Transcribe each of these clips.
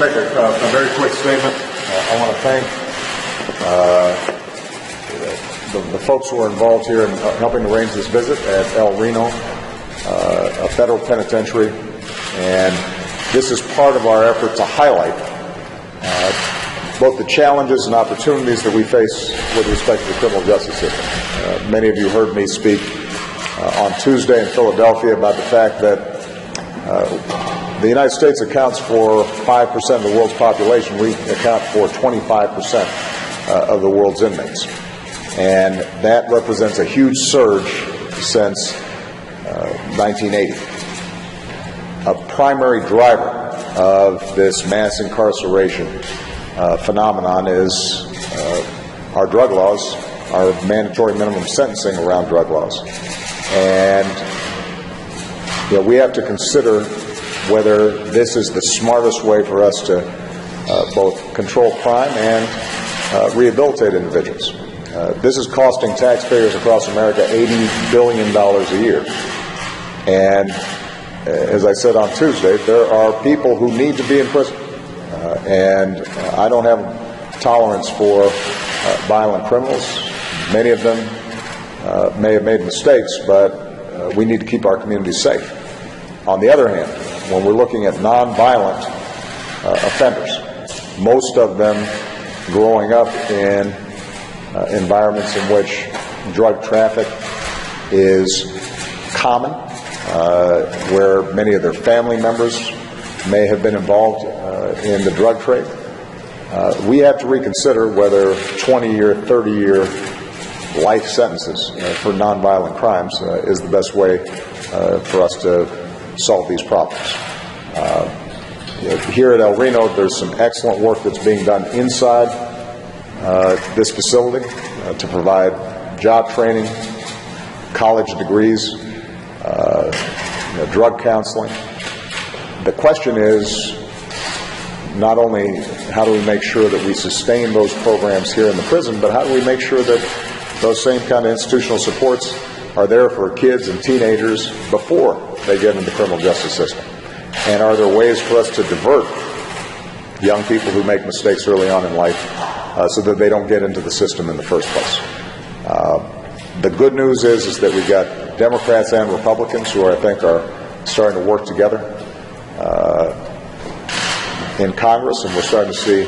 make a very quick statement. I want to thank the folks who are involved here in helping arrange this visit at El Reno, a federal penitentiary, and this is part of our effort to highlight both the challenges and opportunities that we face with respect to the criminal justice system. Many of you heard me speak on Tuesday in Philadelphia about the fact that the United States accounts for 5% of the world's population. We account for 25% of the world's inmates. And that represents a huge surge since 1980. A primary driver of this mass incarceration phenomenon is our drug laws, our mandatory minimum sentencing around drug laws. And we have to consider whether this is the smartest way for us to both control crime and rehabilitate individuals. This is costing taxpayers across America $80 billion a year. And as I said on Tuesday, there are people who need to be in prison. And I don't have tolerance for violent criminals. Many of them may have made mistakes, but we need to keep our communities safe. On the other hand, when we're looking at nonviolent offenders, most of them growing up in environments in which drug traffic is common, where many of their family members may have been involved in the drug trade, we have to reconsider whether 20-year, 30-year life sentences for nonviolent crimes is the best way for us to solve these problems. Here at El Reno, there's some excellent work that's being done inside this facility to provide job training, college degrees, drug counseling. The question is not only how do we make sure that we sustain those programs here in the prison, but how do we make sure that those same kind of institutional supports are there for kids and teenagers before they get into the criminal justice system? And are there ways for us to divert young people who make mistakes early on in life so that they don't get into the system in the first place? The good news is that we've got Democrats and Republicans who I think are starting to work together in Congress, and we're starting to see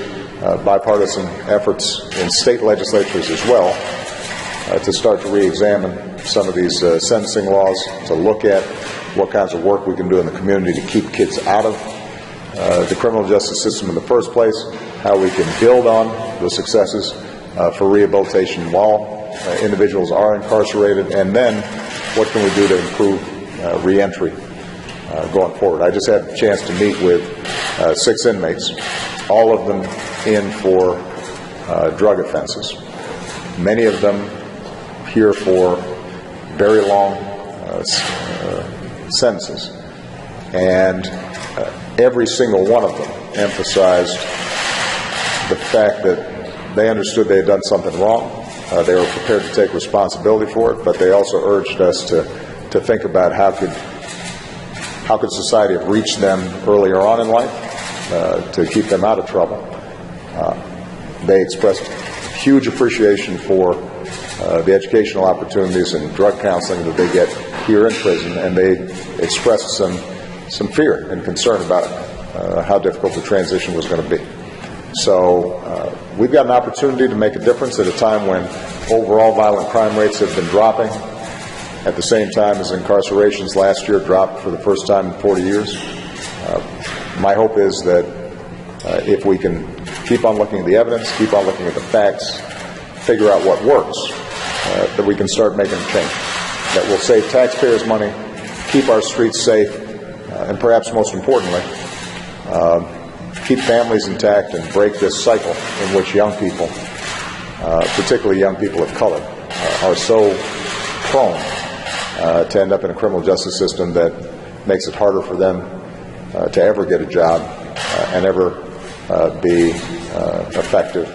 bipartisan efforts in state legislatures as well to start to re-examine some of these sentencing laws, to look at what kinds of work we can do in the community to keep kids out of the criminal justice system in the first place, how we can build on the successes for rehabilitation while individuals are incarcerated, and then what can we do to improve reentry going forward. I just had a chance to meet with 6 inmates, all of them in for drug offenses. Many of them here for very long sentences. And every single one of them emphasized the fact that they understood they had done something wrong. They were prepared to take responsibility for it, but they also urged us to think about how could society have reached them earlier on in life to keep them out of trouble. They expressed huge appreciation for the educational opportunities and drug counseling that they get here in prison, and they expressed some fear and concern about how difficult the transition was going to be. So we've got an opportunity to make a difference at a time when overall violent crime rates have been dropping, at the same time as incarcerations last year dropped for the first time in 40 years. My hope is that if we can keep on looking at the evidence, keep on looking at the facts, figure out what works, that we can start making a change, that will save taxpayers money, keep our streets safe, and perhaps most importantly, keep families intact and break this cycle in which young people, particularly young people of color, are so prone to end up in a criminal justice system that makes it harder for them to ever get a job and ever be effective,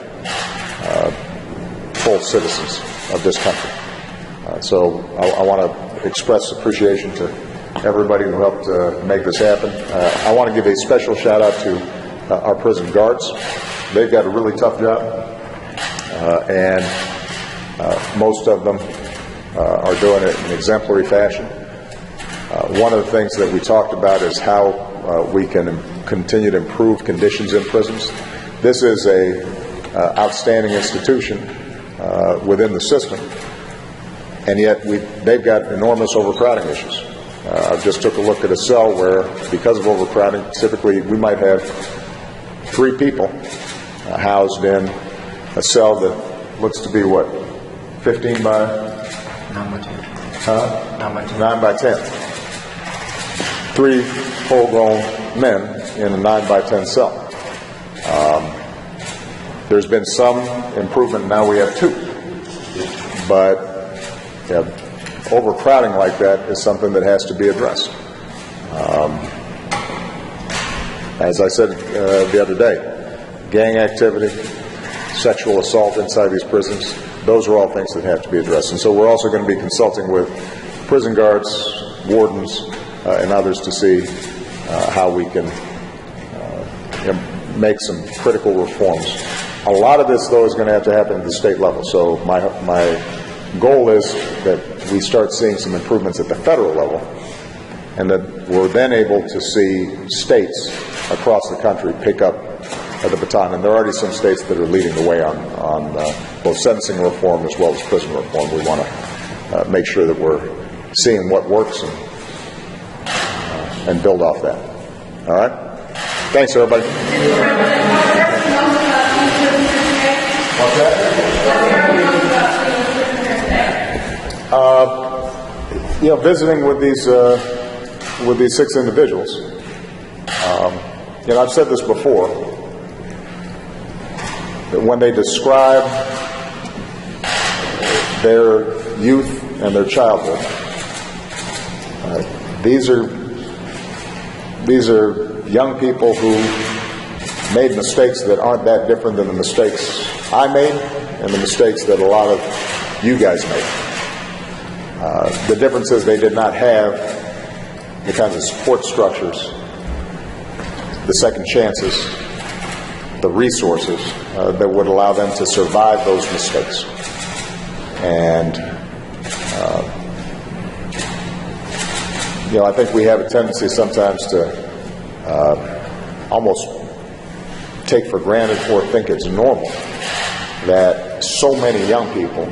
full citizens of this country. So I want to express appreciation to everybody who helped make this happen. I want to give a special shout out to our prison guards. They've got a really tough job, and most of them are doing it in exemplary fashion. One of the things that we talked about is how we can continue to improve conditions in prisons. This is a outstanding institution within the system, and yet they've got enormous overcrowding issues. I just took a look at a cell where, because of overcrowding, typically we might have 3 people housed in a cell that looks to be, what, 15 by? 9 by 10. Huh? 9 by 10. 9 by 10. 3 full-grown men in a 9 by 10 cell. There's been some improvement. Now we have 2. But overcrowding like that is something that has to be addressed. As I said the other day, gang activity, sexual assault inside these prisons, those are all things that have to be addressed. And so we're also going to be consulting with prison guards, wardens, and others to see how we can make some critical reforms. A lot of this, though, is going to have to happen at the state level. So my goal is that we start seeing some improvements at the federal level, and that we're then able to see states across the country pick up the baton. And there are already some states that are leading the way on both sentencing reform as well as prison reform. We want to make sure that we're seeing what works and build off that. All right? Thanks, everybody. What's that? Visiting with these 6 individuals. I've said this before, that when they describe their youth and their childhood, these are young people who made mistakes that aren't that different than the mistakes I made and the mistakes that a lot of you guys made. The difference is they did not have the kinds of support structures, the second chances, the resources that would allow them to survive those mistakes. And I think we have a tendency sometimes to almost take for granted or think it's normal that so many young people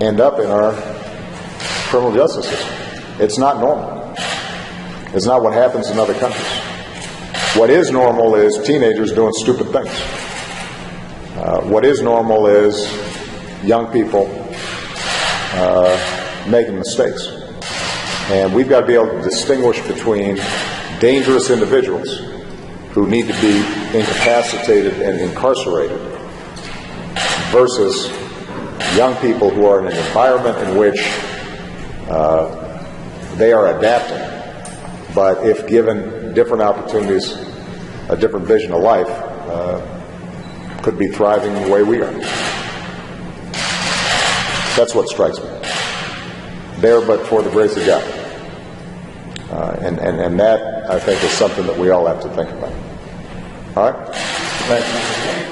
end up in our criminal justice system. It's not normal. It's not what happens in other countries. What is normal is teenagers doing stupid things. What is normal is young people making mistakes. And we've got to be able to distinguish between dangerous individuals who need to be incapacitated and incarcerated versus young people who are in an environment in which they are adapting, but if given different opportunities, a different vision of life, could be thriving the way we are. That's what strikes me. There but for the grace of God. And that, I think, is something that we all have to think about. All right? Thank you.